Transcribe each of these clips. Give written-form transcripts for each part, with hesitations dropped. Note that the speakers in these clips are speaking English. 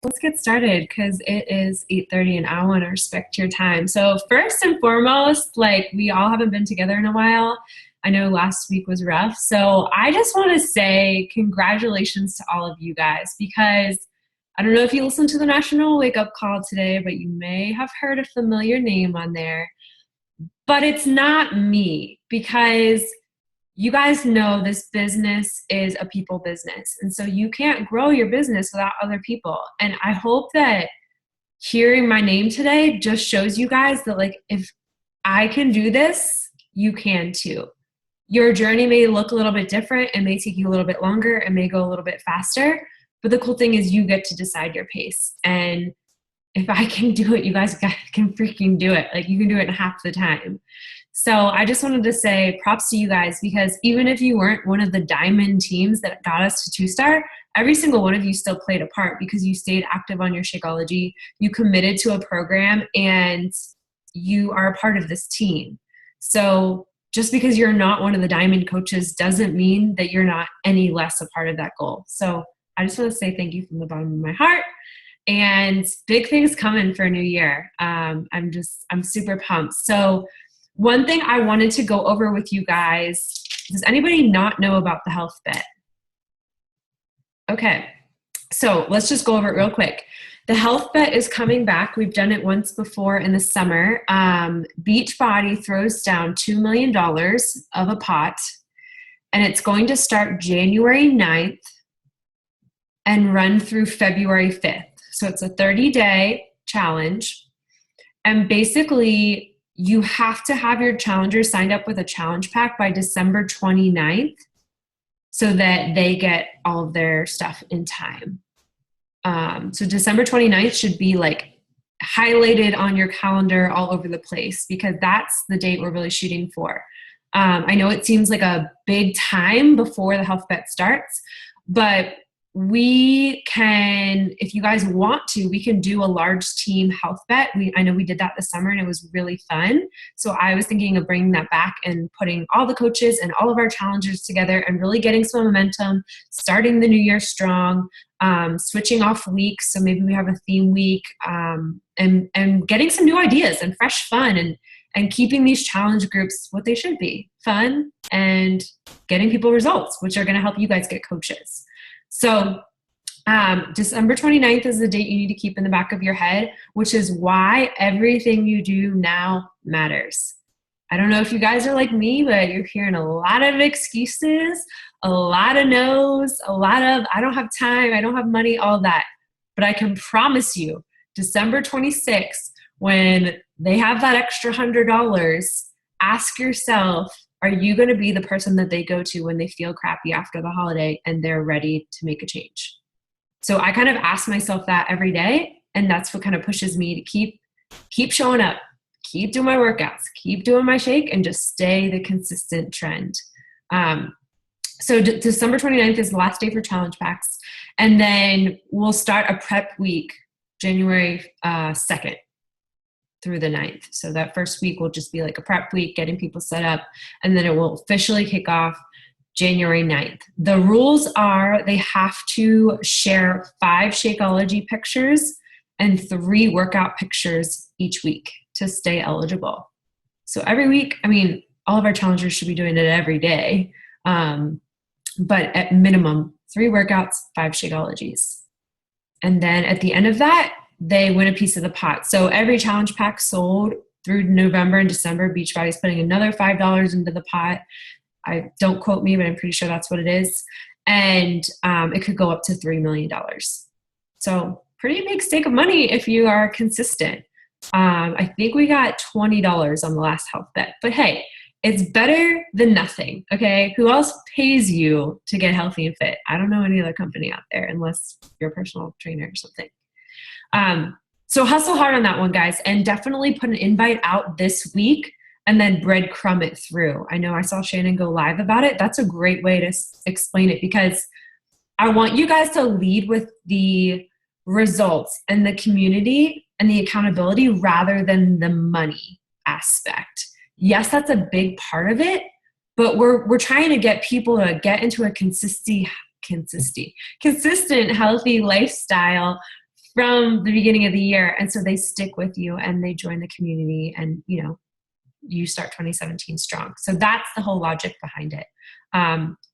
Let's get started because it is 8:30 and I want to respect your time. So first and foremost, like we all haven't been together in a while. I know last week was rough. So I just want to say congratulations to all of you guys because I don't know if you listened to the National Wake Up Call today, but you may have heard a familiar name on there. But it's not me because you guys know this business is a people business. And so you can't grow your business without other people. And I hope that hearing my name today just shows you guys that, like, if I can do this, you can too. Your journey may look a little bit different. It may take you a little bit longer. It may go a little bit faster. But the cool thing is you get to decide your pace. And if I can do it, you guys can freaking do it. Like, you can do it in half the time. So I just wanted to say props to you guys because even if you weren't one of the diamond teams that got us to 2-star, every single one of you still played a part because you stayed active on your Shakeology, you committed to a program, and you are a part of this team. So just because you're not one of the diamond coaches doesn't mean that you're not any less a part of that goal. So I just want to say thank you from the bottom of my heart. And big things coming for a new year. I'm super pumped. So one thing I wanted to go over with you guys, does anybody not know about the health bet? Okay, so let's just go over it real quick. The health bet is coming back. We've done it once before in the summer. Beachbody throws down $2 million of a pot, and it's going to start January 9th and run through February 5th. So it's a 30-day challenge. And basically, you have to have your challengers signed up with a challenge pack by December 29th so that they get all of their stuff in time. So December 29th should be like highlighted on your calendar all over the place because that's the date we're really shooting for. I know it seems like a big time before the health bet starts, but we can, if you guys want to, we can do a large team health bet. I know we did that this summer and it was really fun. So I was thinking of bringing that back and putting all the coaches and all of our challengers together and really getting some momentum, starting the new year strong, switching off weeks. So maybe we have a theme week, and getting some new ideas and fresh fun and keeping these challenge groups what they should be, fun and getting people results, which are going to help you guys get coaches. So December 29th is the date you need to keep in the back of your head, which is why everything you do now matters. I don't know if you guys are like me, but you're hearing a lot of excuses, a lot of no's, a lot of I don't have time, I don't have money, all that. But I can promise you, December 26th, when they have that extra $100, ask yourself, are you going to be the person that they go to when they feel crappy after the holiday and they're ready to make a change? So I kind of ask myself that every day, and that's what kind of pushes me to keep showing up, keep doing my workouts, keep doing my shake, and just stay the consistent trend. So December 29th is the last day for challenge packs, and then we'll start a prep week January 2nd. Through the 9th. So that first week will just be like a prep week, getting people set up, and then it will officially kick off January 9th. The rules are they have to share 5 Shakeology pictures and 3 workout pictures each week to stay eligible. So every week, I mean, all of our challengers should be doing it every day, but at minimum, 3 workouts, 5 Shakeologies. And then at the end of that, they win a piece of the pot. So every challenge pack sold through November and December, Beachbody is putting another $5 into the pot. Don't quote me, but I'm pretty sure that's what it is. And it could go up to $3 million. So pretty big stake of money if you are consistent. I think we got $20 on the last health bet. But hey, it's better than nothing, okay? Who else pays you to get healthy and fit? I don't know any other company out there unless you're a personal trainer or something. So hustle hard on that one, guys, and definitely put an invite out this week and then breadcrumb it through. I know I saw Shannon go live about it. That's a great way to explain it because I want you guys to lead with the results and the community and the accountability rather than the money aspect. Yes, that's a big part of it, but we're trying to get people to get into a consistent, healthy lifestyle from the beginning of the year. And so they stick with you and they join the community, and, you know, you start 2017 strong. So that's the whole logic behind it.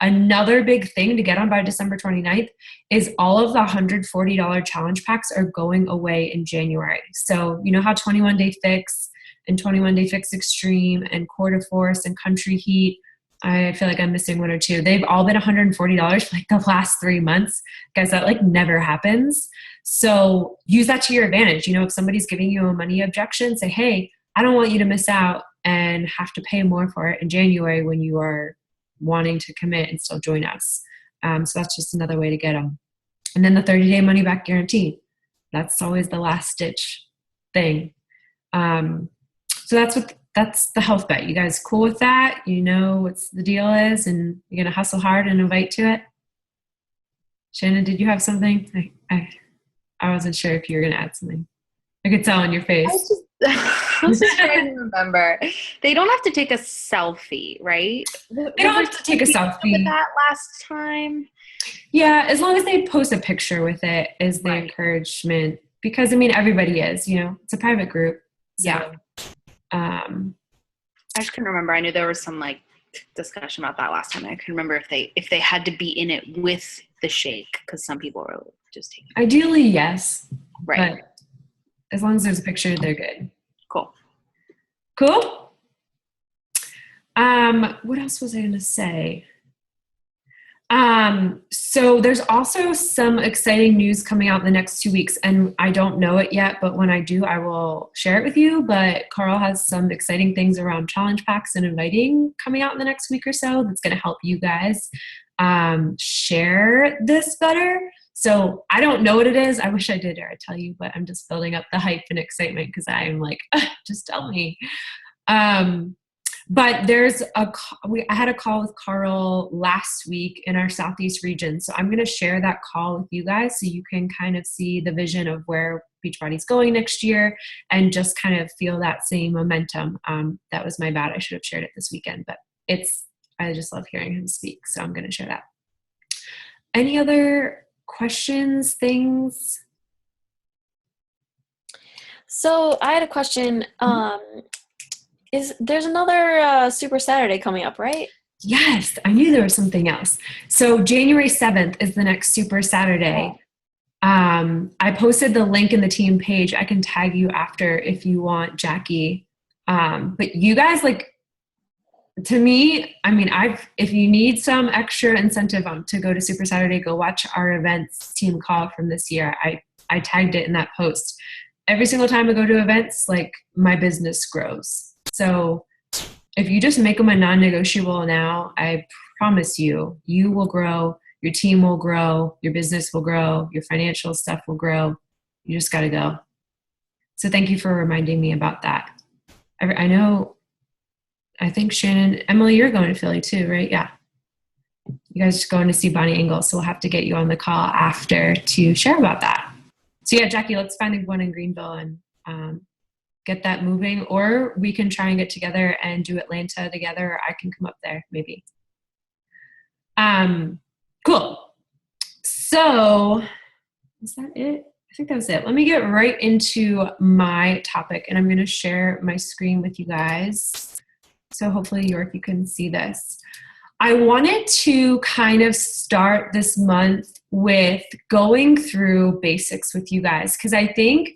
Another big thing to get on by December 29th is all of the $140 challenge packs are going away in January. So you know how 21 Day Fix and 21 Day Fix Extreme and Core de Force and Country Heat, I feel like I'm missing one or two. They've all been $140 for like the last 3 months. Guys, that like never happens. So use that to your advantage. You know, if somebody's giving you a money objection, say, hey, I don't want you to miss out and have to pay more for it in January when you are wanting to commit and still join us. So that's just another way to get them. And then the 30-day money back guarantee. That's always the last ditch thing. So that's the health bet. You guys cool with that? You know what the deal is, and you're going to hustle hard and invite to it? Shannon, did you have something? I wasn't sure if you were going to add something. I could tell on your face. I was just trying to remember. They don't have to take a selfie, right? They don't have to take a selfie. With that last time? Yeah, as long as they post a picture with it is the encouragement. Because, I mean, everybody is, you know, it's a private group. So, yeah. I just couldn't remember. I knew there was some like discussion about that last time. I couldn't remember if they had to be in it with the shake, because some people were just taking it. Ideally, yes. Right. But as long as there's a picture, they're good. Cool. What else was I going to say? So there's also some exciting news coming out in the next 2 weeks, and I don't know it yet, but when I do, I will share it with you. But Carl has some exciting things around challenge packs and inviting coming out in the next week or so that's going to help you guys share this better. So I don't know what it is. I wish I did, or I'd tell you, but I'm just building up the hype and excitement because I'm like, just tell me. But there's I had a call with Carl last week in our Southeast region. So I'm going to share that call with you guys so you can kind of see the vision of where Beachbody's going next year and just kind of feel that same momentum. That was my bad. I should have shared it this weekend, but I just love hearing him speak. So I'm going to share that. Any other questions, things? So I had a question. There's another Super Saturday coming up, right? Yes, I knew there was something else. So January 7th is the next Super Saturday. I posted the link in the team page. I can tag you after if you want, Jackie. But you guys, like, to me, I mean, if you need some extra incentive to go to Super Saturday, go watch our events team call from this year. I tagged it in that post. Every single time I go to events, like, my business grows. So if you just make them a non-negotiable now, I promise you will grow, your team will grow, your business will grow, your financial stuff will grow. You just got to go. So thank you for reminding me about that. I think Shannon, Emily, you're going to Philly too, right? Yeah. You guys are going to see Bonnie Engel, so we'll have to get you on the call after to share about that. So yeah, Jackie, let's find the one in Greenville and get that moving, or we can try and get together and do Atlanta together, or I can come up there maybe. Cool. So is that it? I think that was it. Let me get right into my topic, and I'm going to share my screen with you guys. So hopefully, York, you can see this. I wanted to kind of start this month with going through basics with you guys, because I think,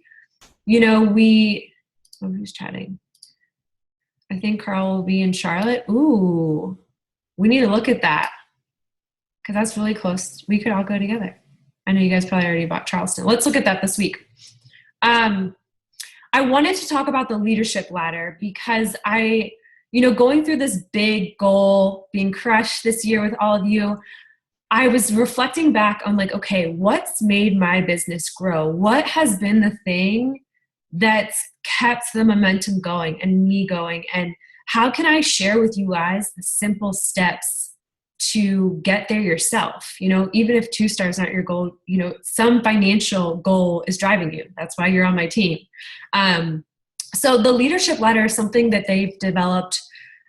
you know, who's chatting? I think Carl will be in Charlotte. Ooh, we need to look at that because that's really close. We could all go together. I know you guys probably already bought Charleston. Let's look at that this week. I wanted to talk about the leadership ladder because going through this big goal, being crushed this year with all of you, I was reflecting back on like, okay, what's made my business grow? What has been the thing that's kept the momentum going and me going? And how can I share with you guys the simple steps to get there yourself? You know, even if 2 stars aren't your goal, you know, some financial goal is driving you. That's why you're on my team. So the leadership ladder is something that they've developed,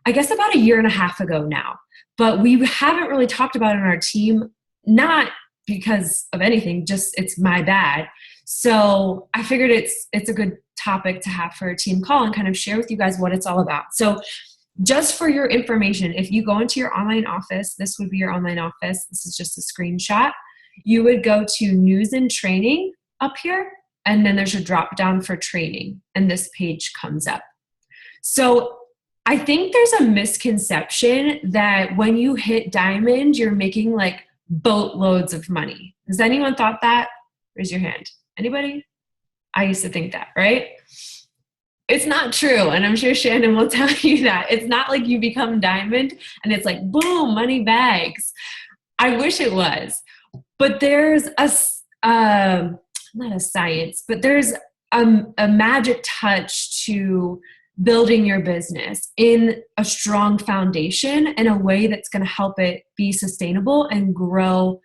I guess, about 1.5 years ago now, but we haven't really talked about it on our team, not because of anything, just it's my bad. So I figured it's a good topic to have for a team call and kind of share with you guys what it's all about. So just for your information, if you go into your online office, this would be your online office. This is just a screenshot. You would go to news and training up here, and then there's a drop down for training, and this page comes up. So I think there's a misconception that when you hit diamond, you're making like boatloads of money. Has anyone thought that? Raise your hand. Anybody? I used to think that, right? It's not true. And I'm sure Shannon will tell you that. It's not like you become diamond and it's like, boom, money bags. I wish it was. But there's not a science, but there's a magic touch to building your business in a strong foundation in a way that's going to help it be sustainable and grow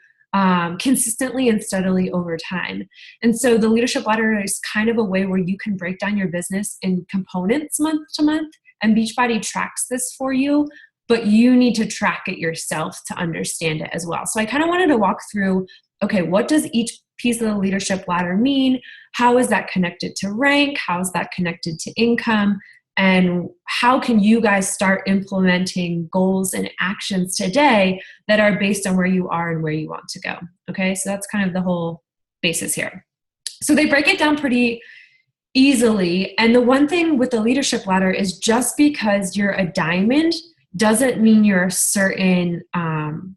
consistently and steadily over time. And so the leadership ladder is kind of a way where you can break down your business in components month to month, and Beachbody tracks this for you, but you need to track it yourself to understand it as well. So I kind of wanted to walk through, okay, what does each piece of the leadership ladder mean? How is that connected to rank? How is that connected to income? And how can you guys start implementing goals and actions today that are based on where you are and where you want to go? Okay, so that's kind of the whole basis here. So they break it down pretty easily. And the one thing with the leadership ladder is just because you're a diamond doesn't mean you're a certain rung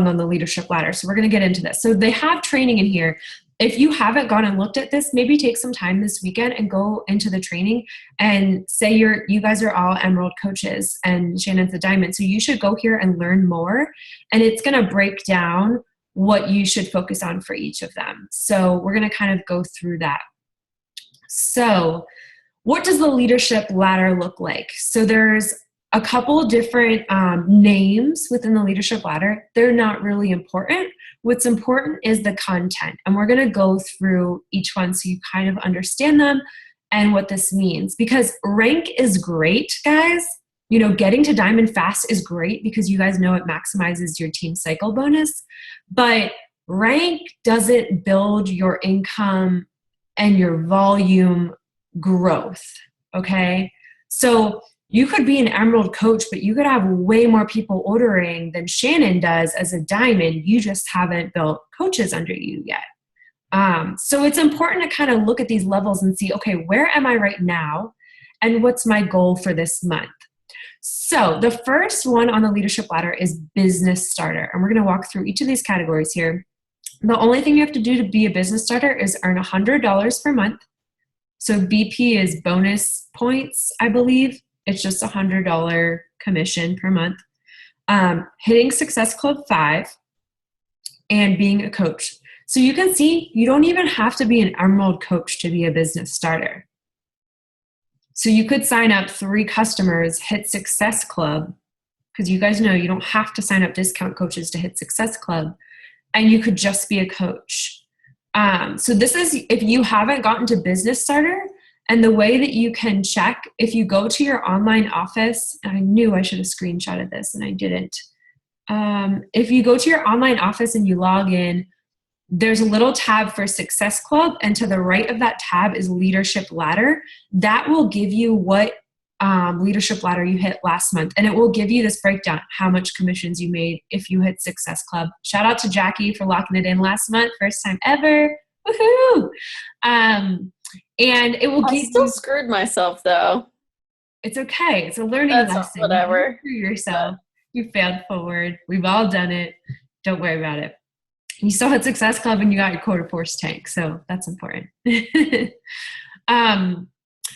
on the leadership ladder. So we're going to get into this. So they have training in here. If you haven't gone and looked at this, maybe take some time this weekend and go into the training and say you guys are all Emerald coaches and Shannon's a diamond. So you should go here and learn more. And it's going to break down what you should focus on for each of them. So we're going to kind of go through that. So what does the leadership ladder look like? So there's a couple different names within the leadership ladder. They're not really important. What's important is the content. And we're going to go through each one so you kind of understand them and what this means. Because rank is great, guys. You know, getting to diamond fast is great because you guys know it maximizes your team cycle bonus. But rank doesn't build your income and your volume growth, okay? So you could be an Emerald coach, but you could have way more people ordering than Shannon does as a diamond. You just haven't built coaches under you yet. So it's important to kind of look at these levels and see, okay, where am I right now? And what's my goal for this month? So the first one on the leadership ladder is business starter. And we're going to walk through each of these categories here. The only thing you have to do to be a business starter is earn $100 per month. So BP is bonus points, I believe. It's just $100 commission per month. Hitting Success Club 5 and being a coach. So you can see you don't even have to be an Emerald coach to be a business starter. So you could sign up 3 customers, hit Success Club, because you guys know you don't have to sign up discount coaches to hit Success Club, and you could just be a coach. So this is if you haven't gotten to business starter. And the way that you can check, if you go to your online office, and I knew I should have screenshotted this and I didn't. If you go to your online office and you log in, there's a little tab for Success Club, and to the right of that tab is Leadership Ladder. That will give you what leadership ladder you hit last month, and it will give you this breakdown, how much commissions you made if you hit Success Club. Shout out to Jackie for locking it in last month, first time ever. Woohoo! And it will give I still screwed myself though. It's okay. It's a learning lesson. Whatever. You screw yourself. You failed forward. We've all done it. Don't worry about it. You still had Success Club and you got your quota force tank. So that's important.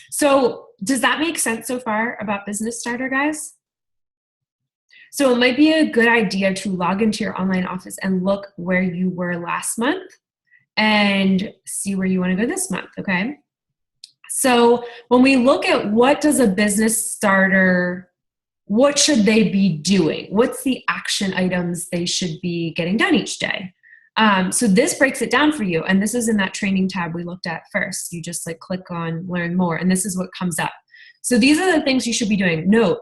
So does that make sense so far about Business Starter, guys? So it might be a good idea to log into your online office and look where you were last month and see where you want to go this month, okay? So when we look at what does a business starter, what should they be doing? What's the action items they should be getting done each day? So this breaks it down for you. And this is in that training tab we looked at first. You just like click on learn more and this is what comes up. So these are the things you should be doing. Note,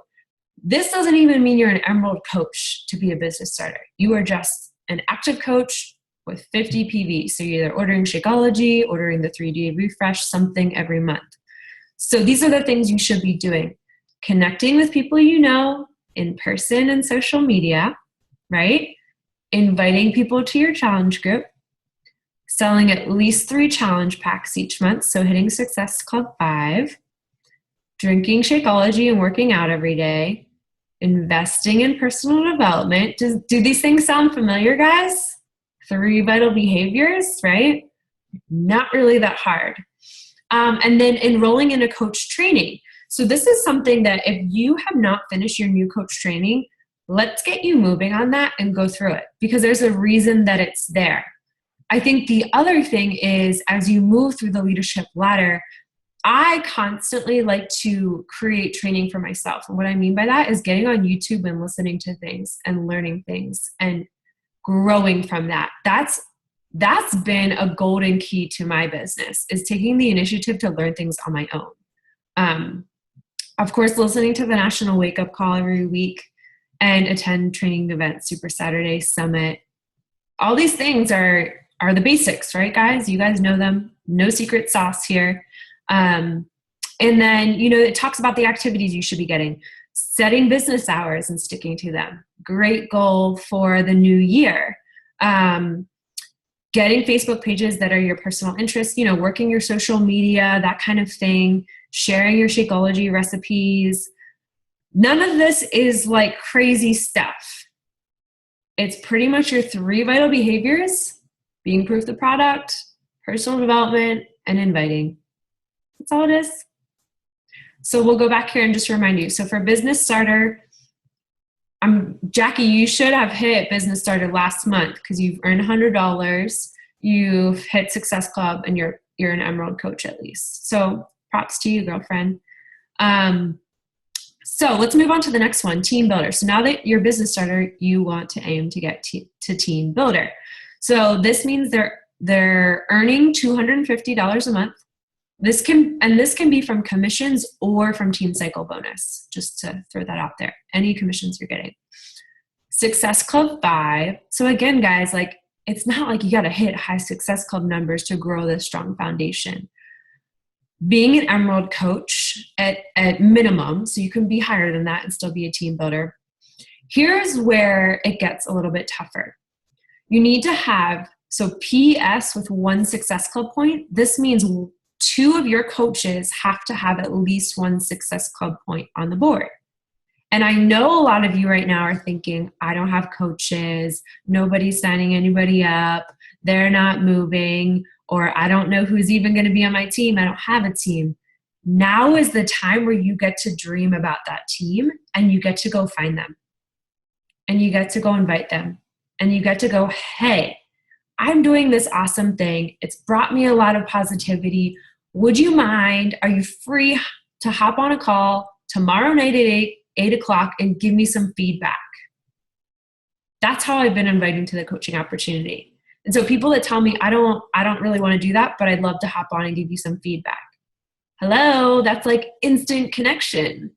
this doesn't even mean you're an Emerald coach to be a business starter. You are just an active coach with 50 PV. So you're either ordering Shakeology, ordering the 3-day refresh, something every month. So these are the things you should be doing. Connecting with people you know in person and social media, right? Inviting people to your challenge group, selling at least 3 challenge packs each month, so hitting Success Club 5, drinking Shakeology and working out every day, investing in personal development. Do these things sound familiar, guys? 3 vital behaviors, right? Not really that hard. And then enrolling in a coach training. So this is something that if you have not finished your new coach training, let's get you moving on that and go through it, because there's a reason that it's there. I think the other thing is, as you move through the leadership ladder, I constantly like to create training for myself. And what I mean by that is getting on YouTube and listening to things and learning things and growing from that. That's been a golden key to my business, is taking the initiative to learn things on my own. Of course, listening to the National Wake Up Call every week and attend training events, Super Saturday Summit. All these things are the basics, right, guys? You guys know them. No secret sauce here. And then, it talks about the activities you should be getting. Setting business hours and sticking to them. Great goal for the new year. Getting Facebook pages that are your personal interests, working your social media, that kind of thing. Sharing your Shakeology recipes. None of this is like crazy stuff. It's pretty much your 3 vital behaviors: being proof the product, personal development, and inviting. That's all it is. So we'll go back here and just remind you. So for Business Starter, Jackie, you should have hit Business Starter last month because you've earned $100. You've hit Success Club, and you're an Emerald coach at least. So props to you, girlfriend. So let's move on to the next one, Team Builder. So now that you're Business Starter, you want to aim to get to Team Builder. So this means they're earning $250 a month. This can be from commissions or from Team Cycle bonus, just to throw that out there. Any commissions you're getting. Success Club 5. So again, guys, it's not like you got to hit high Success Club numbers to grow this strong foundation. Being an Emerald coach at minimum, so you can be higher than that and still be a team builder. Here's where it gets a little bit tougher. You need to have, PS with 1 Success Club point. This means 2 of your coaches have to have at least 1 Success Club point on the board. And I know a lot of you right now are thinking, I don't have coaches, nobody's signing anybody up, they're not moving, or I don't know who's even going to be on my team, I don't have a team. Now is the time where you get to dream about that team, and you get to go find them. And you get to go invite them. And you get to go, hey, I'm doing this awesome thing. It's brought me a lot of positivity. Would you mind? Are you free to hop on a call tomorrow night at 8 o'clock and give me some feedback? That's how I've been inviting to the coaching opportunity. And so people that tell me, I don't really want to do that, but I'd love to hop on and give you some feedback. Hello, that's like instant connection.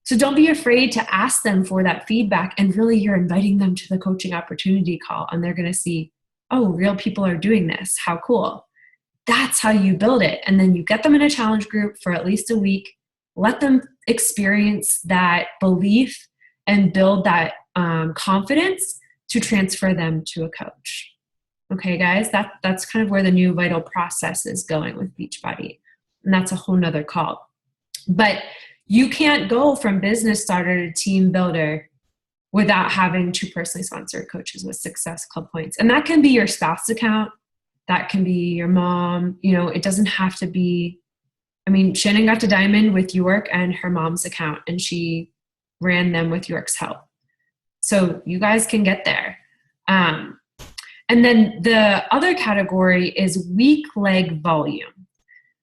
So don't be afraid to ask them for that feedback, and really you're inviting them to the coaching opportunity call, and they're going to see, oh, real people are doing this. How cool. That's how you build it. And then you get them in a challenge group for at least a week, let them experience that belief and build that confidence to transfer them to a coach. Okay, guys, that's kind of where the new vital process is going with Beachbody. And that's a whole nother call. But you can't go from Business Starter to Team Builder without having 2 personally sponsored coaches with Success Club points. And that can be your spouse account. That can be your mom. It doesn't have to be, Shannon got to Diamond with York and her mom's account, and she ran them with York's help. So you guys can get there. And then the other category is weak leg volume.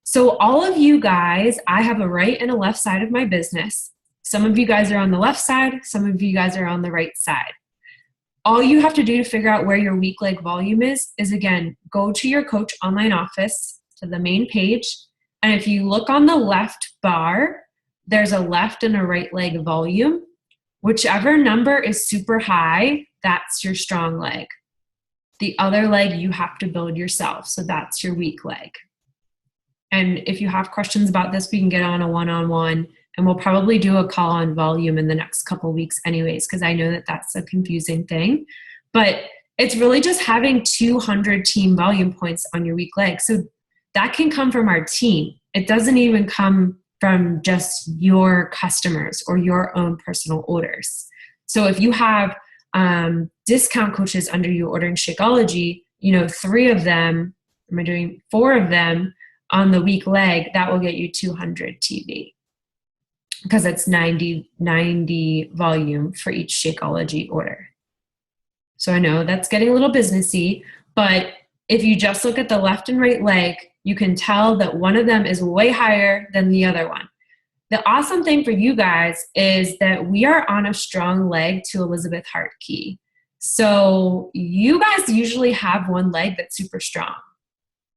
So all of you guys, I have a right and a left side of my business. Some of you guys are on the left side. Some of you guys are on the right side. All you have to do to figure out where your weak leg volume is again, go to your coach online office, to the main page. And if you look on the left bar, there's a left and a right leg volume. Whichever number is super high, that's your strong leg. The other leg you have to build yourself. So that's your weak leg. And if you have questions about this, we can get on a one-on-one, and we'll probably do a call on volume in the next couple of weeks anyways, because I know that that's a confusing thing. But it's really just having 200 team volume points on your weak leg. So that can come from our team. It doesn't even come from just your customers or your own personal orders. So if you have discount coaches under you ordering Shakeology, 3 of them, am I doing 4 of them on the weak leg, that will get you 200 TV because it's 90 volume for each Shakeology order. So I know that's getting a little businessy, but if you just look at the left and right leg, you can tell that one of them is way higher than the other one. The awesome thing for you guys is that we are on a strong leg to Elizabeth Hart key. So you guys usually have one leg that's super strong.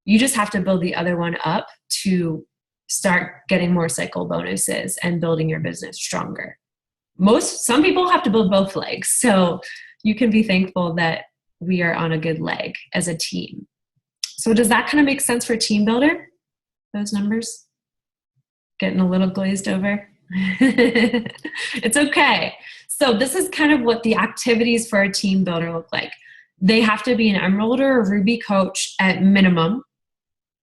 You just have to build the other one up to start getting more cycle bonuses and building your business stronger. Some people have to build both legs. So you can be thankful that we are on a good leg as a team. So does that kind of make sense for Team Builder? Those numbers? Getting a little glazed over? It's okay. So this is kind of what the activities for a Team Builder look like. They have to be an Emerald or a Ruby coach at minimum.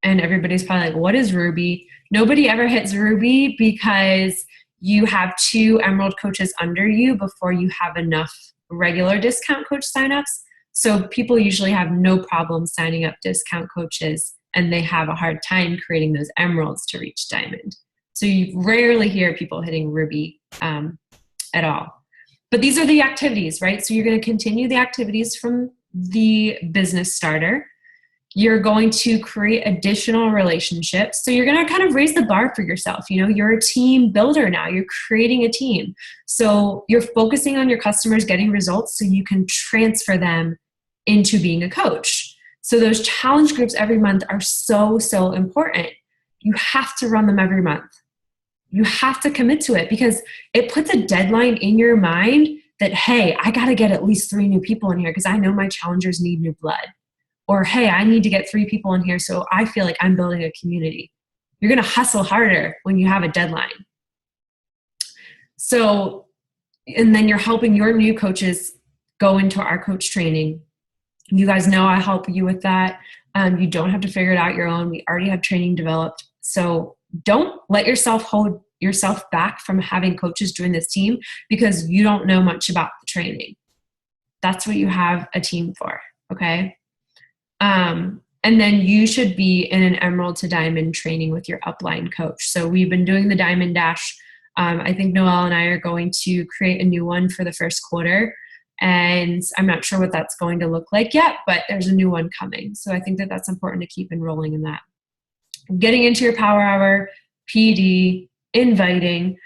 And everybody's probably like, what is Ruby? Nobody ever hits Ruby because you have 2 Emerald coaches under you before you have enough regular discount coach signups. So people usually have no problem signing up discount coaches, and they have a hard time creating those emeralds to reach diamond. So you rarely hear people hitting Ruby at all. But these are the activities, right? So you're going to continue the activities from the business starter. You're going to create additional relationships. So you're going to kind of raise the bar for yourself. You're a team builder now. You're creating a team. So you're focusing on your customers getting results so you can transfer them into being a coach. So those challenge groups every month are so, so important. You have to run them every month. You have to commit to it because it puts a deadline in your mind that, hey, I got to get at least 3 new people in here because I know my challengers need new blood. Or, hey, I need to get 3 people in here so I feel like I'm building a community. You're going to hustle harder when you have a deadline. So, and then you're helping your new coaches go into our coach training. You guys know I help you with that. You don't have to figure it out your own. We already have training developed. So don't let yourself hold yourself back from having coaches join this team because you don't know much about the training. That's what you have a team for, okay? And then you should be in an Emerald to Diamond training with your upline coach. So we've been doing the Diamond Dash. I think Noelle and I are going to create a new one for the first quarter. And I'm not sure what that's going to look like yet, but there's a new one coming. So I think that that's important to keep enrolling in that. Getting into your Power Hour, PD, inviting.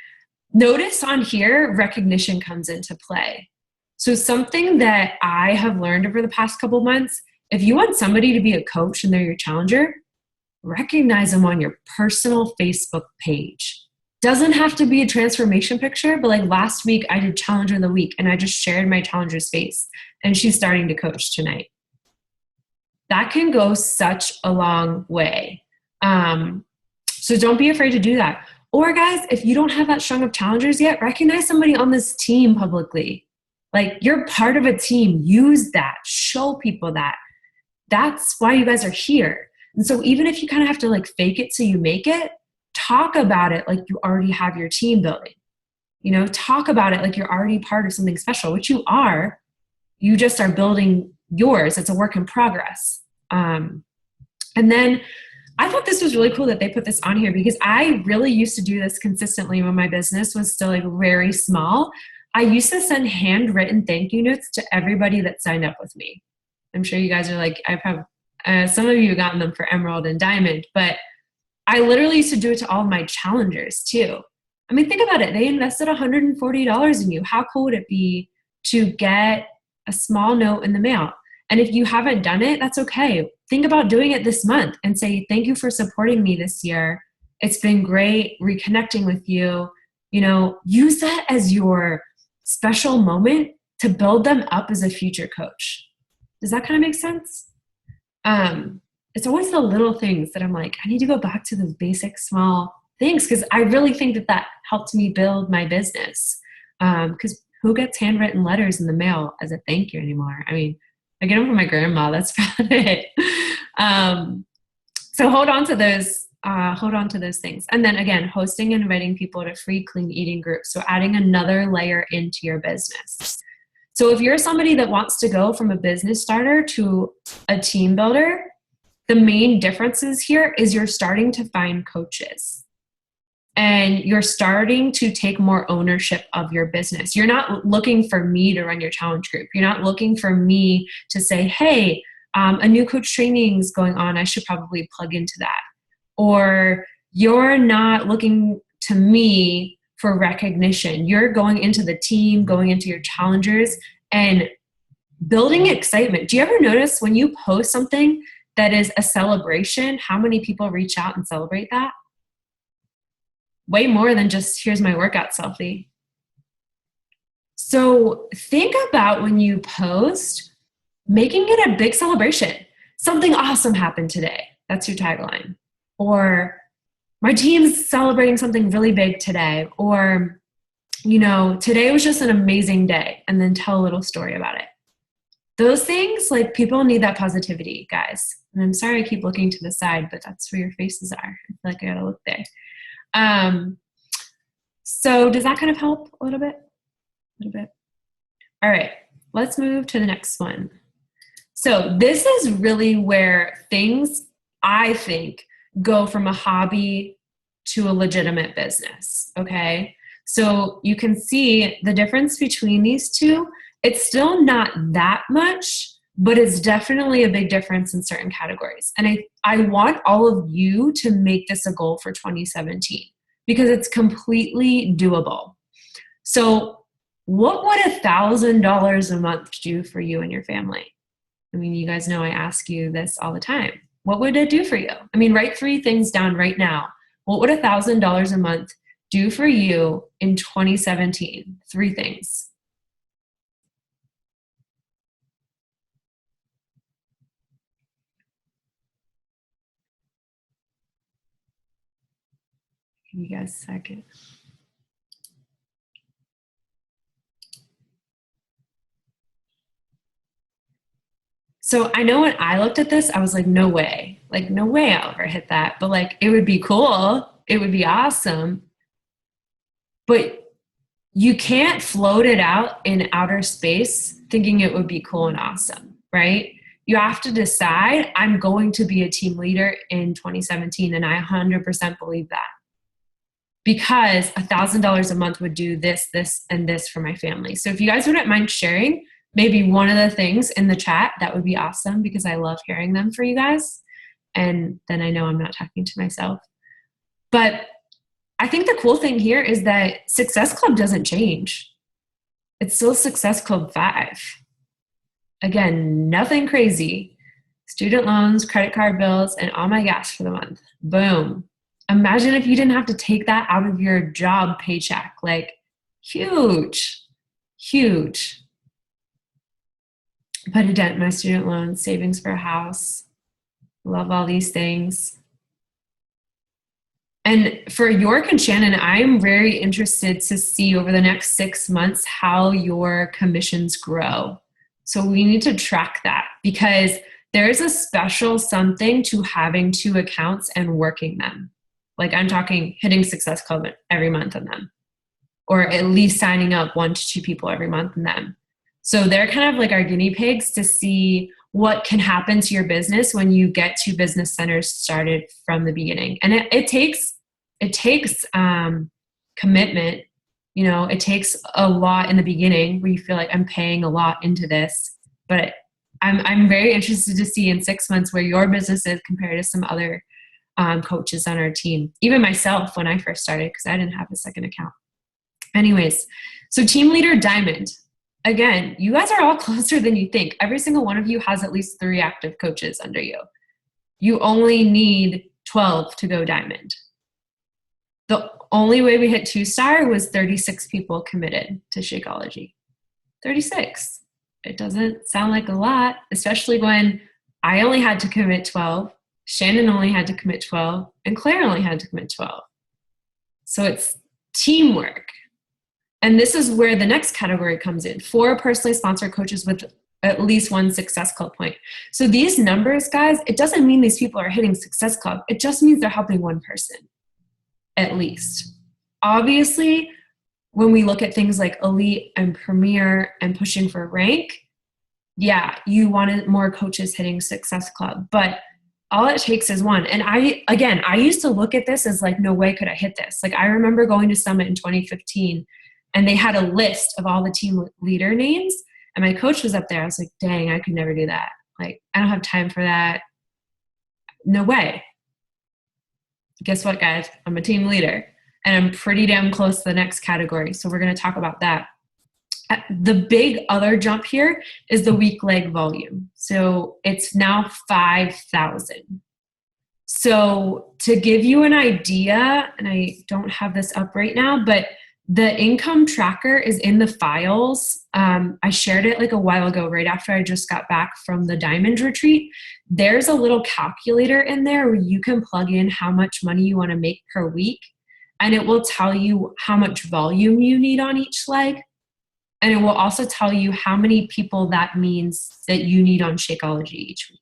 Notice on here, recognition comes into play. So something that I have learned over the past couple months, if you want somebody to be a coach and they're your challenger, recognize them on your personal Facebook page. Doesn't have to be a transformation picture, but like last week I did Challenger of the Week and I just shared my challenger's face and she's starting to coach tonight. That can go such a long way. So don't be afraid to do that. Or guys, if you don't have that strong of challengers yet, recognize somebody on this team publicly. Like you're part of a team. Use that. Show people that. That's why you guys are here. And so even if you kind of have to like fake it till you make it, talk about it like you already have your team building. Talk about it like you're already part of something special, which you are. You just are building yours. It's a work in progress. And then I thought this was really cool that they put this on here because I really used to do this consistently when my business was still like very small. I used to send handwritten thank you notes to everybody that signed up with me. I'm sure you guys are like, I've had some of you have gotten them for Emerald and Diamond, but I literally used to do it to all of my challengers too. I mean, think about it. They invested $140 in you. How cool would it be to get a small note in the mail? And if you haven't done it, that's okay. Think about doing it this month and say, thank you for supporting me this year. It's been great reconnecting with you. Use that as your special moment to build them up as a future coach. Does that kind of make sense? It's always the little things that I'm like, I need to go back to those basic small things, because I really think that helped me build my business. Because who gets handwritten letters in the mail as a thank you anymore? I mean, I get them from my grandma. That's about it. So hold on to those. Hold on to those things. And then again, hosting and inviting people to free clean eating groups. So adding another layer into your business. So if you're somebody that wants to go from a business starter to a team builder, the main differences here is you're starting to find coaches and you're starting to take more ownership of your business. You're not looking for me to run your challenge group. You're not looking for me to say, hey, a new coach training is going on. I should probably plug into that. Or you're not looking to me for recognition. You're going into the team, going into your challengers and building excitement. Do you ever notice when you post something that is a celebration, how many people reach out and celebrate that? Way more than just, here's my workout selfie. So think about when you post, making it a big celebration. Something awesome happened today. That's your tagline. Or my team's celebrating something really big today. Or, today was just an amazing day. And then tell a little story about it. Those things, like, people need that positivity, guys. And I'm sorry I keep looking to the side, but that's where your faces are. I feel like I gotta look there. So does that kind of help a little bit? A little bit. All right, let's move to the next one. So this is really where things, I think, go from a hobby to a legitimate business, okay? So you can see the difference between these two. It's still not that much, but it's definitely a big difference in certain categories. And I want all of you to make this a goal for 2017 because it's completely doable. So what would $1,000 a month do for you and your family? I mean, you guys know I ask you this all the time. What would it do for you? I mean, write 3 things down right now. What would $1,000 a month do for you in 2017? 3 things. Give you guys a second. So I know when I looked at this, I was like, no way. Like, no way I'll ever hit that. But like, it would be cool. It would be awesome. But you can't float it out in outer space thinking it would be cool and awesome, right? You have to decide, I'm going to be a team leader in 2017. And I 100% believe that. Because $1,000 a month would do this, this, and this for my family. So if you guys wouldn't mind sharing maybe one of the things in the chat, that would be awesome because I love hearing them for you guys. And then I know I'm not talking to myself. But I think the cool thing here is that Success Club doesn't change. It's still Success Club 5. Again, nothing crazy. Student loans, credit card bills, and all my gas for the month. Boom. Imagine if you didn't have to take that out of your job paycheck. Like, huge, huge. Put a dent in my student loans, savings for a house. Love all these things. And for York and Shannon, I'm very interested to see over the next 6 months how your commissions grow. So we need to track that because there's a special something to having 2 accounts and working them. Like, I'm talking hitting Success Club every month in them, or at least signing up 1 to 2 people every month in them. So they're kind of like our guinea pigs to see what can happen to your business when you get 2 business centers started from the beginning. And it takes commitment. You know, it takes a lot in the beginning where you feel like I'm paying a lot into this, but I'm very interested to see in 6 months where your business is compared to some other coaches on our team. Even myself when I first started, because I didn't have a second account. Anyways, so Team Leader Diamond. Again, you guys are all closer than you think. Every single one of you has at least 3 active coaches under you. You only need 12 to go Diamond. The only way we hit 2-star was 36 people committed to Shakeology. 36. It doesn't sound like a lot, especially when I only had to commit 12, Shannon only had to commit 12, and Claire only had to commit 12. So it's teamwork. And this is where the next category comes in. 4 personally sponsored coaches with at least 1 Success Club point. So these numbers, guys, it doesn't mean these people are hitting Success Club. It just means they're helping 1 person, at least. Obviously, when we look at things like elite and premier and pushing for rank, yeah, you wanted more coaches hitting Success Club, but all it takes is 1. And I used to look at this as like, no way could I hit this. Like, I remember going to Summit in 2015 and they had a list of all the team leader names and my coach was up there. I was like, dang, I could never do that. Like, I don't have time for that. No way. Guess what, guys? I'm a team leader and I'm pretty damn close to the next category. So we're going to talk about that. The big other jump here is the weak leg volume. So it's now 5,000. So to give you an idea, and I don't have this up right now, but the income tracker is in the files. I shared it like a while ago, right after I just got back from the Diamond Retreat. There's a little calculator in there where you can plug in how much money you want to make per week. And it will tell you how much volume you need on each leg. And it will also tell you how many people that means that you need on Shakeology each week.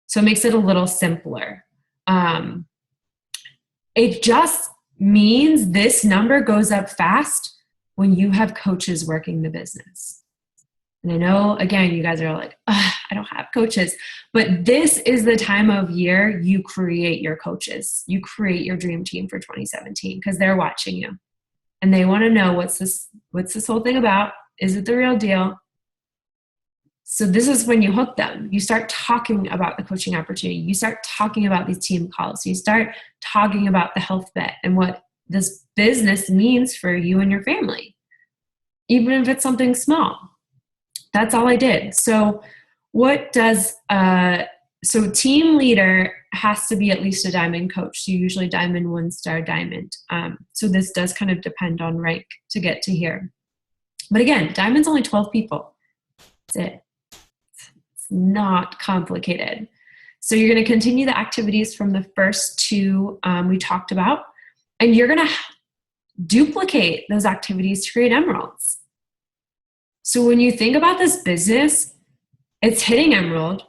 So it makes it a little simpler. It just means this number goes up fast when you have coaches working the business. And I know, again, you guys are like, I don't have coaches. But this is the time of year you create your coaches. You create your dream team for 2017 because they're watching you. And they want to know what's this whole thing about? Is it the real deal? So this is when you hook them. You start talking about the coaching opportunity. You start talking about these team calls. You start talking about the health bet and what this business means for you and your family, even if it's something small. That's all I did. So what does, so team leader has to be at least a diamond coach. So usually diamond, 1-star, diamond. So this does kind of depend on rank to get to here. But again, diamond's only 12 people. That's it. It's not complicated. So you're going to continue the activities from the first 2 we talked about, and you're going to duplicate those activities to create emeralds. So when you think about this business, it's hitting emerald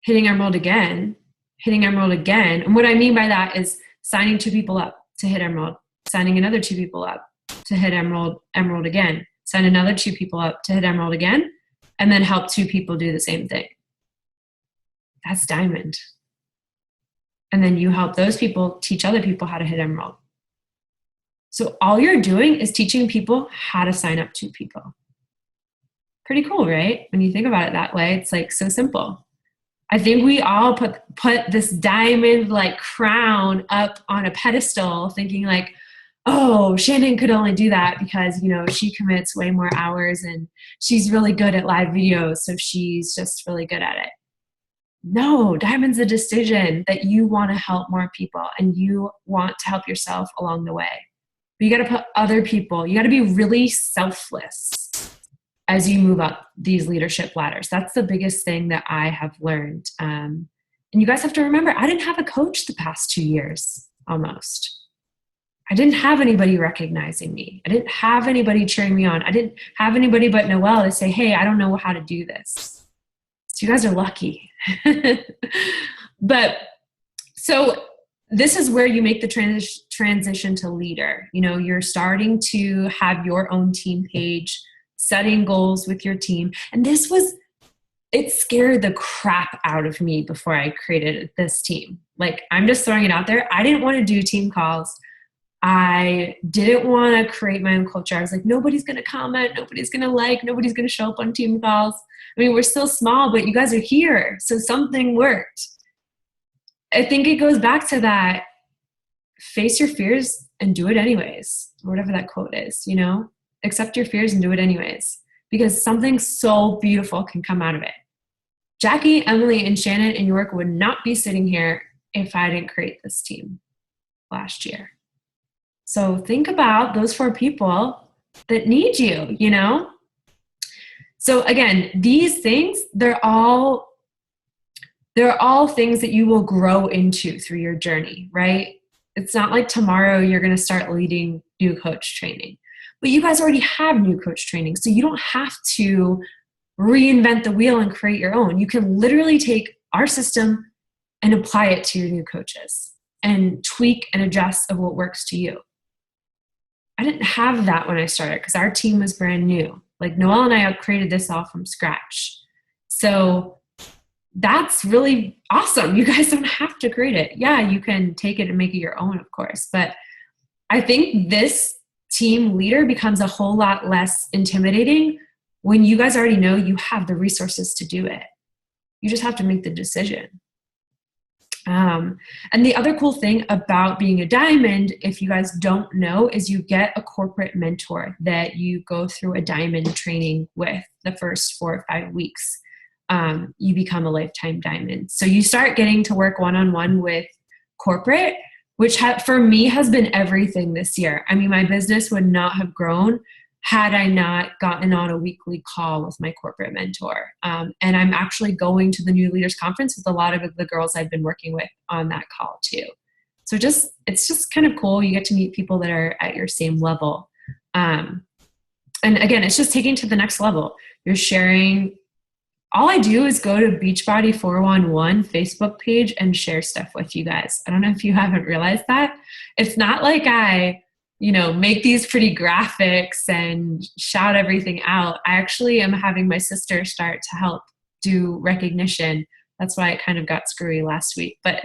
again, hitting emerald again. And what I mean by that is signing 2 people up to hit emerald, signing another 2 people up to hit emerald again, sign another 2 people up to hit emerald again, and then help 2 people do the same thing. That's diamond. And then you help those people teach other people how to hit emerald. So all you're doing is teaching people how to sign up 2 people. Pretty cool, right? When you think about it that way, it's like so simple. I think we all put this diamond like crown up on a pedestal thinking like, oh, Shannon could only do that because, you know, she commits way more hours and she's really good at live videos. So she's just really good at it. No, diamond's a decision that you want to help more people and you want to help yourself along the way. But you got to put other people, you got to be really selfless as you move up these leadership ladders. That's the biggest thing that I have learned. And you guys have to remember, I didn't have a coach the past 2 years almost. I didn't have anybody recognizing me. I didn't have anybody cheering me on. I didn't have anybody but Noelle to say, hey, I don't know how to do this. So you guys are lucky. But so this is where you make the transition to leader. You know, you're starting to have your own team page, setting goals with your team. And it scared the crap out of me before I created this team. Like, I'm just throwing it out there. I didn't want to do team calls. I didn't want to create my own culture. I was like, nobody's going to comment. Nobody's going to like. Nobody's going to show up on team calls. I mean, we're still small, but you guys are here. So something worked. I think it goes back to that, face your fears and do it anyways. Or whatever that quote is, you know? Accept your fears and do it anyways. Because something so beautiful can come out of it. Jackie, Emily, and Shannon and York would not be sitting here if I didn't create this team last year. So think about those 4 people that need you, you know? So again, these things, they're all things that you will grow into through your journey, right? It's not like tomorrow you're going to start leading new coach training, but you guys already have new coach training. So you don't have to reinvent the wheel and create your own. You can literally take our system and apply it to your new coaches and tweak and adjust of what works to you. I didn't have that when I started because our team was brand new. Like Noelle and I created this all from scratch. So that's really awesome. You guys don't have to create it. Yeah, you can take it and make it your own, of course. But I think this team leader becomes a whole lot less intimidating when you guys already know you have the resources to do it. You just have to make the decision. And the other cool thing about being a diamond, if you guys don't know, is you get a corporate mentor that you go through a diamond training with the first 4 or 5 weeks. You become a lifetime diamond. So you start getting to work one-on-one with corporate, which for me has been everything this year. I mean, my business would not have grown had I not gotten on a weekly call with my corporate mentor. And I'm actually going to the New Leaders Conference with a lot of the girls I've been working with on that call too. So it's just kind of cool. You get to meet people that are at your same level. And again, it's just taking to the next level. You're sharing. All I do is go to Beachbody 411 Facebook page and share stuff with you guys. I don't know if you haven't realized that. It's not like I make these pretty graphics and shout everything out. I actually am having my sister start to help do recognition. That's why it kind of got screwy last week. But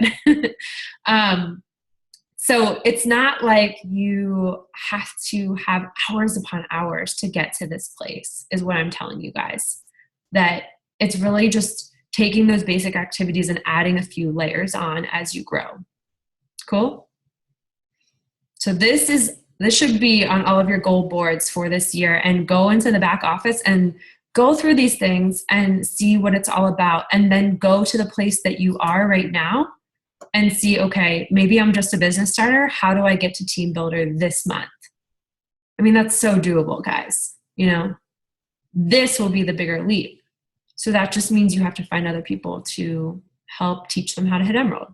so it's not like you have to have hours upon hours to get to this place, is what I'm telling you guys. That it's really just taking those basic activities and adding a few layers on as you grow. Cool? So this should be on all of your goal boards for this year, and go into the back office and go through these things and see what it's all about. And then go to the place that you are right now and see, okay, maybe I'm just a business starter. How do I get to team builder this month? I mean, that's so doable, guys. This will be the bigger leap. So that just means you have to find other people to help teach them how to hit Emerald.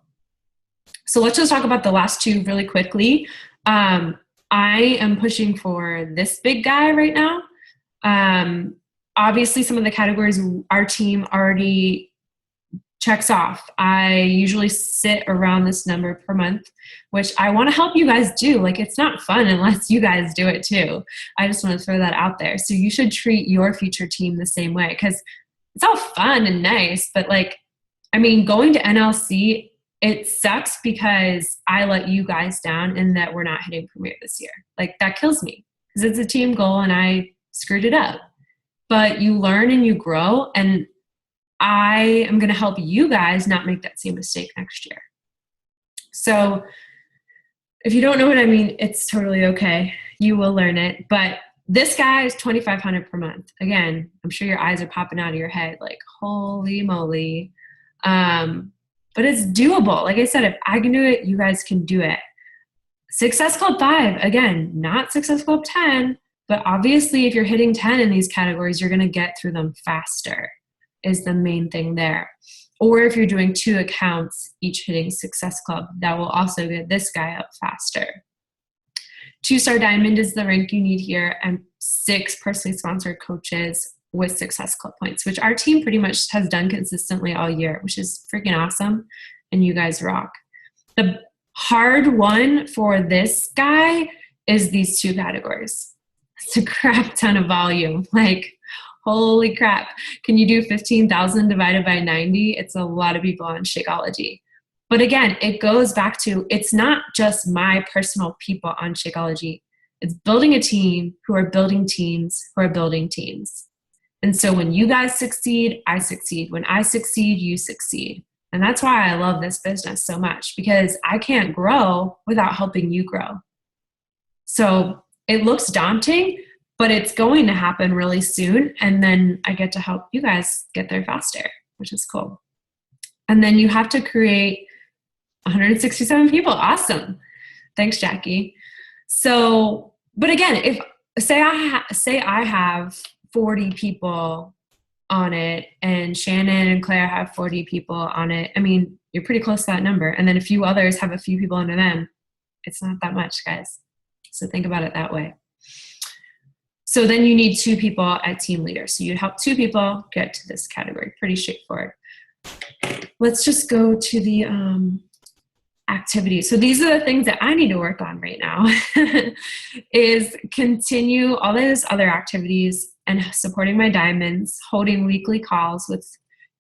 So let's just talk about the last two really quickly. I am pushing for this big guy right now. Obviously, some of the categories our team already checks off. I usually sit around this number per month, which I want to help you guys do. Like, it's not fun unless you guys do it too. I just want to throw that out there. So you should treat your future team the same way, because it's all fun and nice. But going to NLC, it sucks because I let you guys down in that we're not hitting Premier this year. Like, that kills me because it's a team goal and I screwed it up. But you learn and you grow, and I am going to help you guys not make that same mistake next year. So if you don't know what I mean, it's totally okay. You will learn it. But this guy is $2,500 per month. Again, I'm sure your eyes are popping out of your head like, holy moly. But it's doable. Like I said, if I can do it, you guys can do it. Success Club 5, again, not Success Club 10, but obviously if you're hitting 10 in these categories, you're going to get through them faster, is the main thing there. Or if you're doing 2 accounts, each hitting Success Club, that will also get this guy up faster. 2-star diamond is the rank you need here, and 6 personally sponsored coaches with Success Club points, which our team pretty much has done consistently all year, which is freaking awesome. And you guys rock. The hard one for this guy is these 2 categories. It's a crap ton of volume. Like, holy crap. Can you do 15,000 divided by 90? It's a lot of people on Shakeology. But again, it goes back to, it's not just my personal people on Shakeology. It's building a team who are building teams who are building teams. And so when you guys succeed, I succeed. When I succeed, you succeed. And that's why I love this business so much, because I can't grow without helping you grow. So it looks daunting, but it's going to happen really soon. And then I get to help you guys get there faster, which is cool. And then you have to create 167 people. Awesome. Thanks, Jackie. So, but again, if say I have 40 people on it, and Shannon and Claire have 40 people on it. I mean, you're pretty close to that number. And then a few others have a few people under them. It's not that much, guys. So think about it that way. So then you need 2 people at team leader. So you'd help 2 people get to this category. Pretty straightforward. Let's just go to the activities. So these are the things that I need to work on right now is continue all those other activities and supporting my diamonds, holding weekly calls with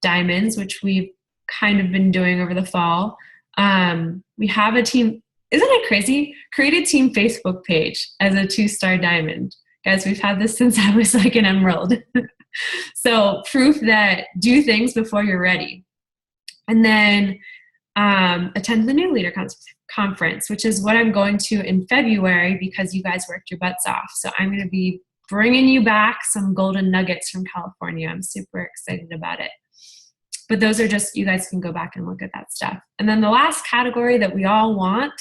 diamonds, which we've kind of been doing over the fall. We have a team, isn't it crazy? Create a team Facebook page as a 2-star diamond. Guys, we've had this since I was like an emerald. So proof that do things before you're ready. And then attend the New Leader Conference, which is what I'm going to in February because you guys worked your butts off. So I'm going to be bringing you back some golden nuggets from California. I'm super excited about it. But those are just, you guys can go back and look at that stuff. And then the last category that we all want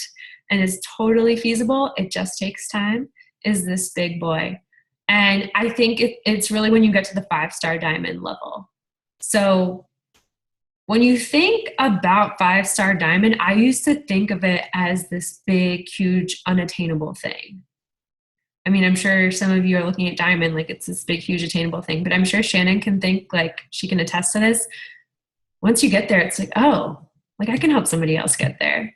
and is totally feasible, it just takes time, is this big boy. And I think it's really when you get to the 5-star diamond level. So when you think about 5-star diamond, I used to think of it as this big, huge, unattainable thing. I mean, I'm sure some of you are looking at diamond like it's this big, huge, attainable thing, but I'm sure Shannon can think, like, she can attest to this. Once you get there, it's like, oh, like I can help somebody else get there.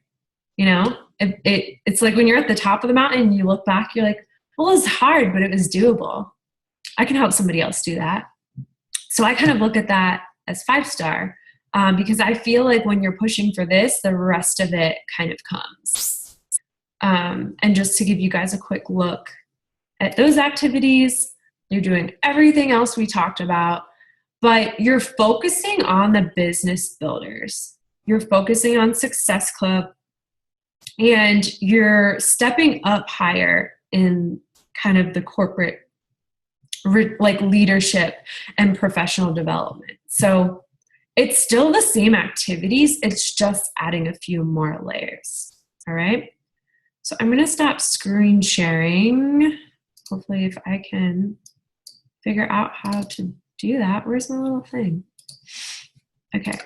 You know, it's like when you're at the top of the mountain and you look back, you're like, well, it was hard, but it was doable. I can help somebody else do that. So I kind of look at that as 5-star. Because I feel like when you're pushing for this, the rest of it kind of comes. And just to give you guys a quick look at those activities, you're doing everything else we talked about, but you're focusing on the business builders. You're focusing on Success Club, and you're stepping up higher in kind of the corporate like leadership and professional development. So it's still the same activities, it's just adding a few more layers. All right. So I'm going to stop screen sharing. Hopefully if I can figure out how to do that. Where's my little thing? Okay.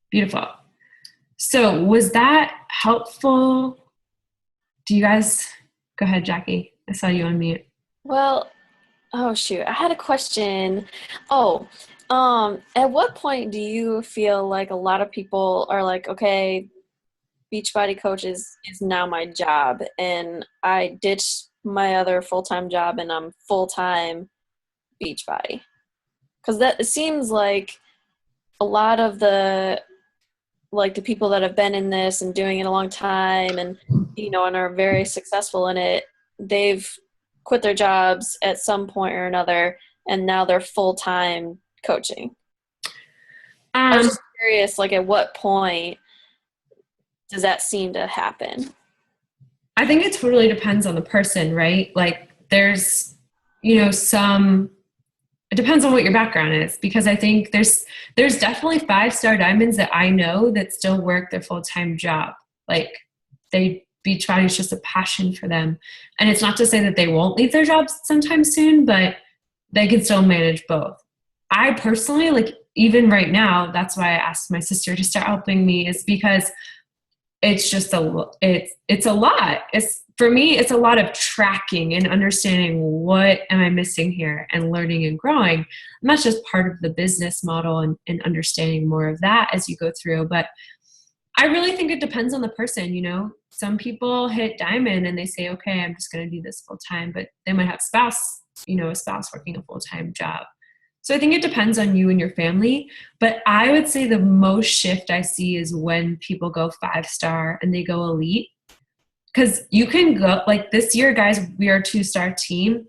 Beautiful. So was that helpful? Do you guys, go ahead, Jackie. I saw you on mute. Well, oh shoot, I had a question. At what point do you feel like a lot of people are like, okay, Beachbody coach is now my job, and I ditched my other full-time job and I'm full-time Beachbody? Because that, it seems like a lot of the people that have been in this and doing it a long time and, you know, and are very successful in it, they've quit their jobs at some point or another, and now they're full-time coaching. I was just curious, like, at what point does that seem to happen? I think it totally depends on the person, right? Like there's, you know, it depends on what your background is, because I think there's definitely 5-star diamonds that I know that still work their full-time job. Like Beachbody is just a passion for them. And it's not to say that they won't leave their jobs sometime soon, but they can still manage both. I personally, like, even right now, that's why I asked my sister to start helping me, is because it's just it's a lot. For me, it's a lot of tracking and understanding what am I missing here and learning and growing. And that's just part of the business model and understanding more of that as you go through. But I really think it depends on the person, you know. Some people hit diamond and they say, okay, I'm just going to do this full time, but they might have a spouse working a full-time job. So I think it depends on you and your family, but I would say the most shift I see is when people go 5-star and they go elite. Because you can go, like this year, guys, we are a 2-star team.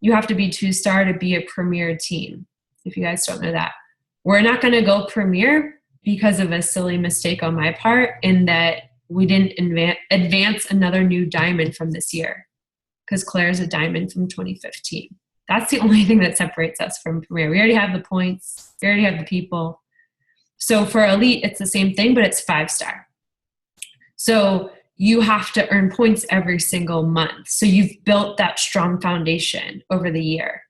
You have to be 2-star to be a premier team. If you guys don't know that. We're not going to go premier because of a silly mistake on my part in that we didn't advance another new diamond from this year, because Claire's a diamond from 2015. That's the only thing that separates us from premier. We already have the points. We already have the people. So for elite, it's the same thing, but it's 5-star. So you have to earn points every single month. So you've built that strong foundation over the year.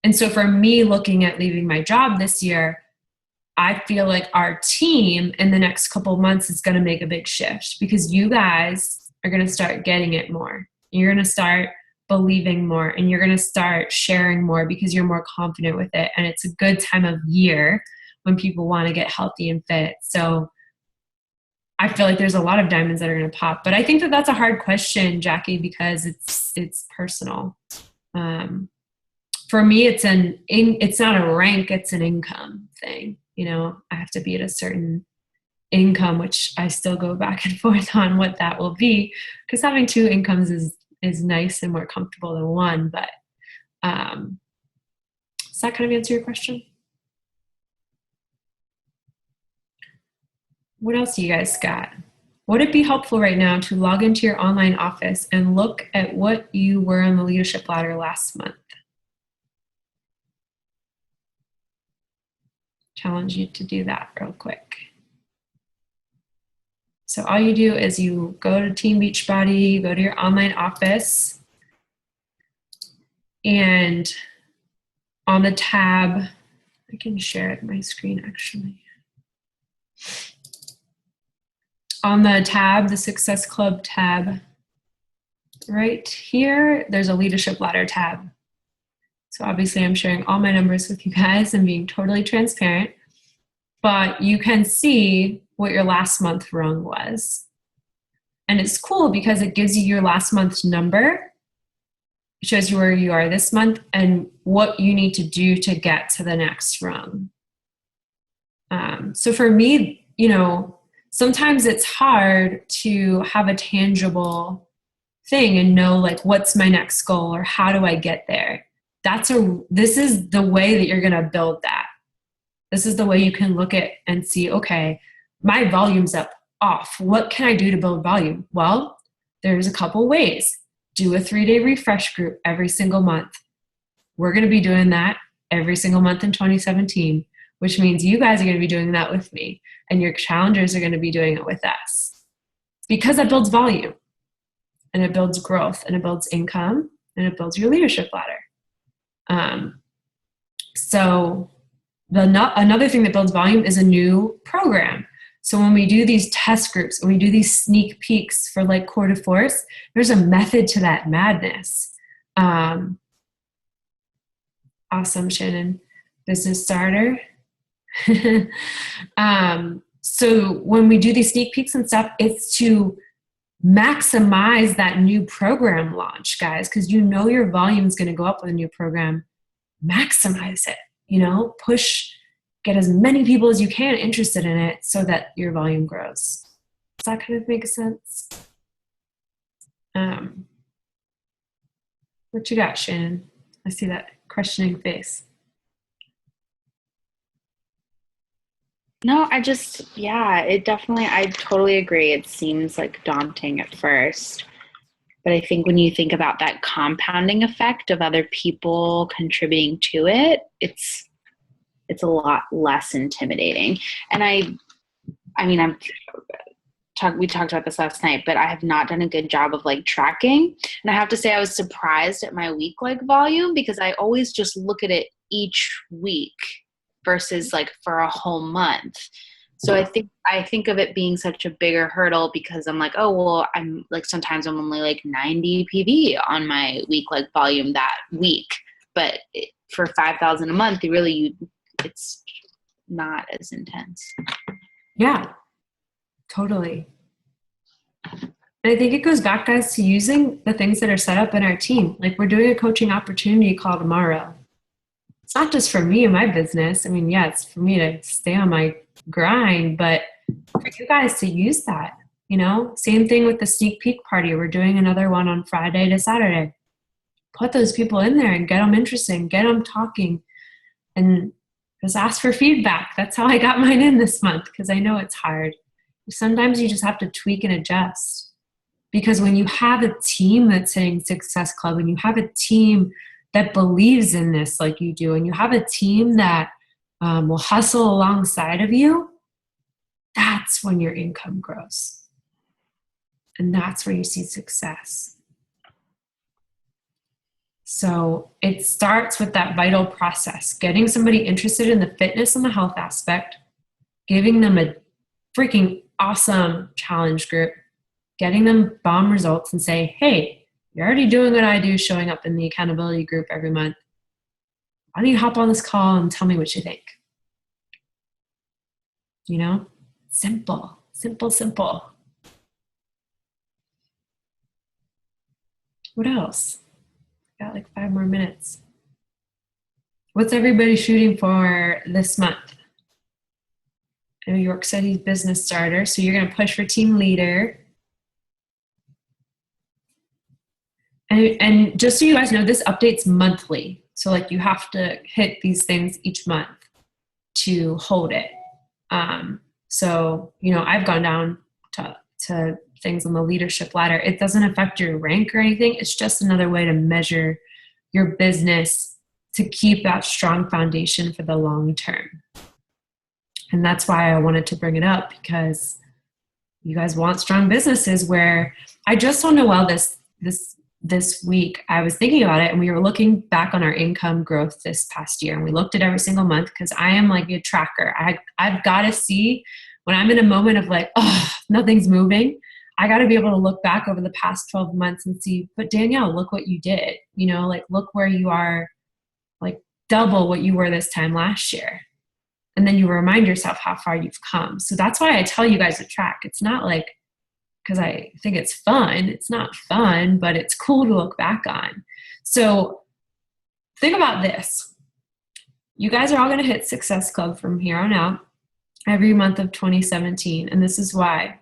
And so for me, looking at leaving my job this year, I feel like our team in the next couple of months is going to make a big shift, because you guys are going to start getting it more. You're going to start believing more, and you're going to start sharing more because you're more confident with it. And it's a good time of year when people want to get healthy and fit. So I feel like there's a lot of diamonds that are going to pop. But I think that that's a hard question, Jackie, because it's personal. For me, it's not a rank, it's an income thing. You know, I have to be at a certain income, which I still go back and forth on what that will be, because having 2 incomes is nice and more comfortable than one. But does that kind of answer your question? What else do you guys got? Would it be helpful right now to log into your online office and look at what you were on the leadership ladder last month? Challenge you to do that real quick. So all you do is you go to Team Beachbody, go to your online office, and on the tab, I can share my screen actually. On the tab, the Success Club tab, right here, there's a leadership ladder tab. So obviously I'm sharing all my numbers with you guys and being totally transparent, but you can see what your last month rung was. And it's cool because it gives you your last month's number. It shows you where you are this month and what you need to do to get to the next rung. So for me, you know, sometimes it's hard to have a tangible thing and know like, what's my next goal or how do I get there? This is the way that you're going to build that. This is the way you can look at and see, okay, my volume's off. What can I do to build volume? Well, there's a couple ways. Do a 3-day refresh group every single month. We're going to be doing that every single month in 2017, which means you guys are going to be doing that with me, and your challengers are going to be doing it with us, because it builds volume and it builds growth and it builds income and it builds your leadership ladder. So another thing that builds volume is a new program. So when we do these test groups, when we do these sneak peeks for like Core de Force, there's a method to that madness. Awesome, Shannon. Business starter. So when we do these sneak peeks and stuff, it's to maximize that new program launch, guys, because you know your volume is going to go up with a new program. Maximize it, you know, get as many people as you can interested in it so that your volume grows. Does that kind of make sense? What you got, Shannon? I see that questioning face. No, I totally agree. It seems like daunting at first. But I think when you think about that compounding effect of other people contributing to it, it's a lot less intimidating. And we talked about this last night, but I have not done a good job of like tracking. And I have to say I was surprised at my week like volume, because I always just look at it each week versus like for a whole month. So I think of it being such a bigger hurdle, because I'm like, oh, well, I'm like, sometimes I'm only like 90 PV on my week like volume that week. But for 5,000 a month, it's not as intense. Yeah, totally. And I think it goes back, guys, to using the things that are set up in our team. Like, we're doing a coaching opportunity call tomorrow. It's not just for me and my business. I mean, yeah, it's for me to stay on my grind, but for you guys to use that, you know. Same thing with the sneak peek party. We're doing another one on Friday to Saturday. Put those people in there and get them interested, get them talking, and just ask for feedback. That's how I got mine in this month, because I know it's hard. Sometimes you just have to tweak and adjust, because when you have a team that's hitting Success Club, and you have a team that believes in this like you do, and you have a team that will hustle alongside of you, that's when your income grows. And that's where you see success. So it starts with that vital process, getting somebody interested in the fitness and the health aspect, giving them a freaking awesome challenge group, getting them bomb results and say, hey, you're already doing what I do, showing up in the accountability group every month. Why don't you hop on this call and tell me what you think? You know, simple, simple, simple. What else? Got like 5 more minutes. What's everybody shooting for this month? I know York said he's business starter, so you're going to push for team leader. And just so you guys know, this updates monthly. So like you have to hit these things each month to hold it. So, you know, I've gone down to things on the leadership ladder. It doesn't affect your rank or anything. It's just another way to measure your business to keep that strong foundation for the long term. And that's why I wanted to bring it up, because you guys want strong businesses. Where I just on Noel this week, I was thinking about it, and we were looking back on our income growth this past year, and we looked at every single month, because I am like a tracker. I've got to see when I'm in a moment of like, oh, nothing's moving. I got to be able to look back over the past 12 months and see, but Danielle, look what you did. You know, like look where you are, like double what you were this time last year. And then you remind yourself how far you've come. So that's why I tell you guys to track. It's not like because I think it's fun. It's not fun, but it's cool to look back on. So think about this. You guys are all going to hit Success Club from here on out every month of 2017. And this is why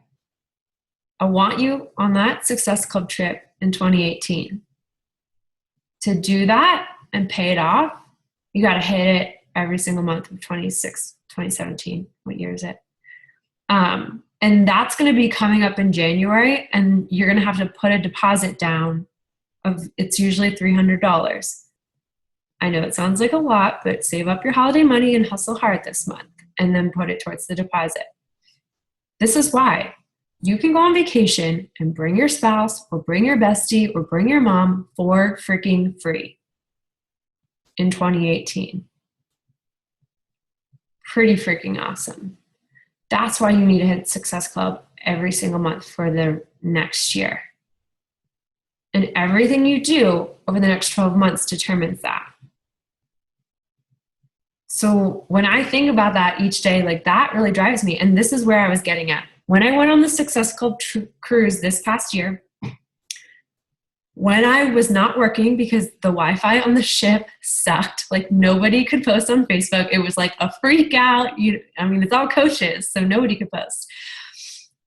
I want you on that Success Club trip in 2018. To do that and pay it off, you got to hit it every single month of 2017. What year is it? And that's going to be coming up in January, and you're going to have to put a deposit down of, it's usually $300. I know it sounds like a lot, but save up your holiday money and hustle hard this month, and then put it towards the deposit. This is why you can go on vacation and bring your spouse or bring your bestie or bring your mom for freaking free in 2018. Pretty freaking awesome. That's why you need to hit Success Club every single month for the next year. And everything you do over the next 12 months determines that. So when I think about that each day, like that really drives me. And this is where I was getting at. When I went on the Success Club cruise this past year, when I was not working because the Wi-Fi on the ship sucked, like nobody could post on Facebook. It was like a freak out. It's all coaches, so nobody could post.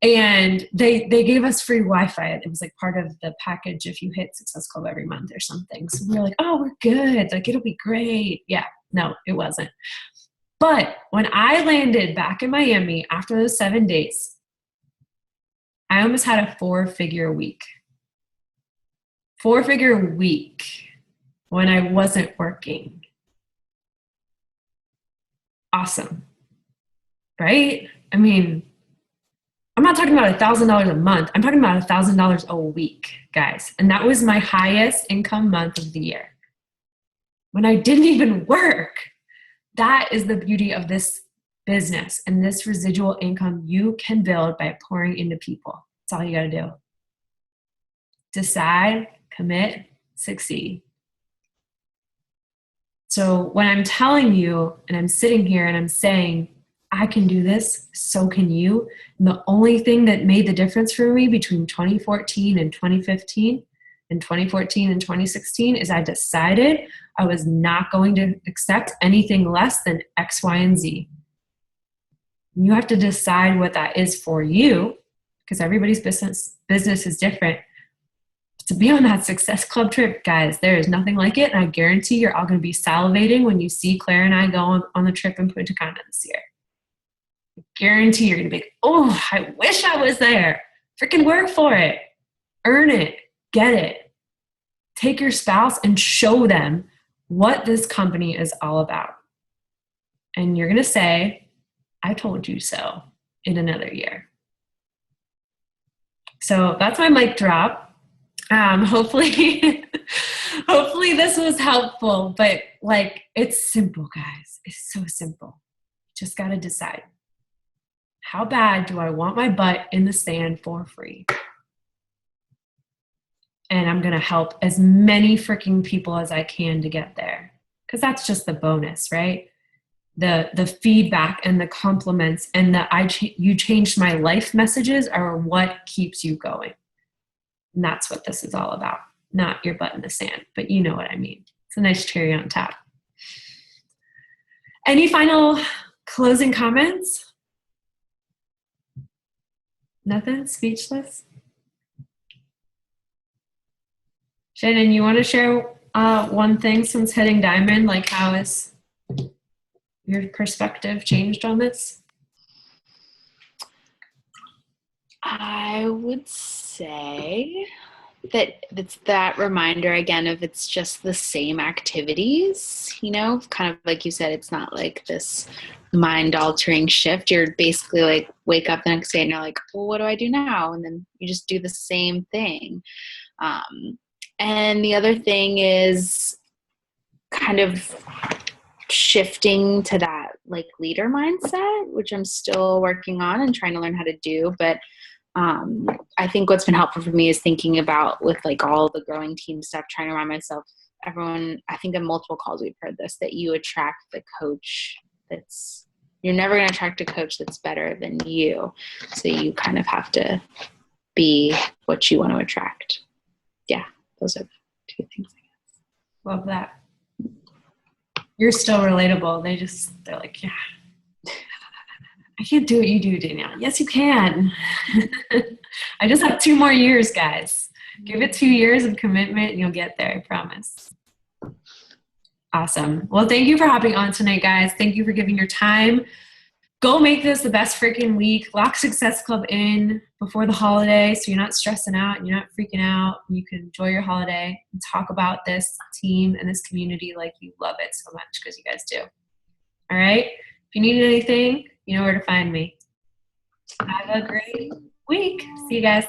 And they gave us free Wi-Fi. It was like part of the package if you hit Success Club every month or something. So we were like, oh, we're good. Like it'll be great. Yeah, no, it wasn't. But when I landed back in Miami after those 7 days, I almost had a 4-figure week. 4-figure week when I wasn't working. Awesome. Right? I mean, I'm not talking about $1,000 a month. I'm talking about $1,000 a week, guys. And that was my highest income month of the year. When I didn't even work. That is the beauty of this business and this residual income you can build by pouring into people. That's all you got to do. Decide, commit, succeed. So when I'm telling you and I'm sitting here and I'm saying, I can do this, so can you. And the only thing that made the difference for me between 2014 and 2015 and 2014 and 2016 is I decided I was not going to accept anything less than X, Y, and Z. You have to decide what that is for you, because everybody's business is different. To be on that Success Club trip, guys, there is nothing like it. And I guarantee you're all going to be salivating when you see Claire and I go on the trip in Punta Cana this year. I guarantee you're going to be like, oh, I wish I was there. Freaking work for it. Earn it. Get it. Take your spouse and show them what this company is all about. And you're going to say, I told you so in another year. So that's my mic drop. Hopefully, hopefully this was helpful, but like, it's simple, guys. It's so simple. Just got to decide, how bad do I want my butt in the sand for free? And I'm going to help as many freaking people as I can to get there. Because that's just the bonus, right? The feedback and the compliments and the you changed my life messages are what keeps you going. And that's what this is all about. Not your butt in the sand, but you know what I mean. It's a nice cherry on top. Any final closing comments? Nothing? Speechless? Shannon, you want to share one thing since hitting diamond? Like, how has your perspective changed on this? I would say that it's that reminder again of it's just the same activities, you know, kind of like you said, it's not like this mind altering shift. You're basically like wake up the next day and you're like, well, what do I do now? And then you just do the same thing. And the other thing is kind of shifting to that like leader mindset, which I'm still working on and trying to learn how to do. But I think what's been helpful for me is thinking about with like all the growing team stuff, trying to remind myself, everyone, I think in multiple calls we've heard this, that you attract the coach you're never going to attract a coach that's better than you. So you kind of have to be what you want to attract. Yeah, those are the two things, I guess. Love that. You're still relatable. They're like, yeah. I can't do what you do, Danielle. Yes, you can. I just have 2 more years, guys. Give it 2 years of commitment and you'll get there, I promise. Awesome. Well, thank you for hopping on tonight, guys. Thank you for giving your time. Go make this the best freaking week. Lock Success Club in before the holiday so you're not stressing out and you're not freaking out. You can enjoy your holiday and talk about this team and this community like you love it so much, because you guys do. All right? If you need anything, you know where to find me. Have a great week. See you guys.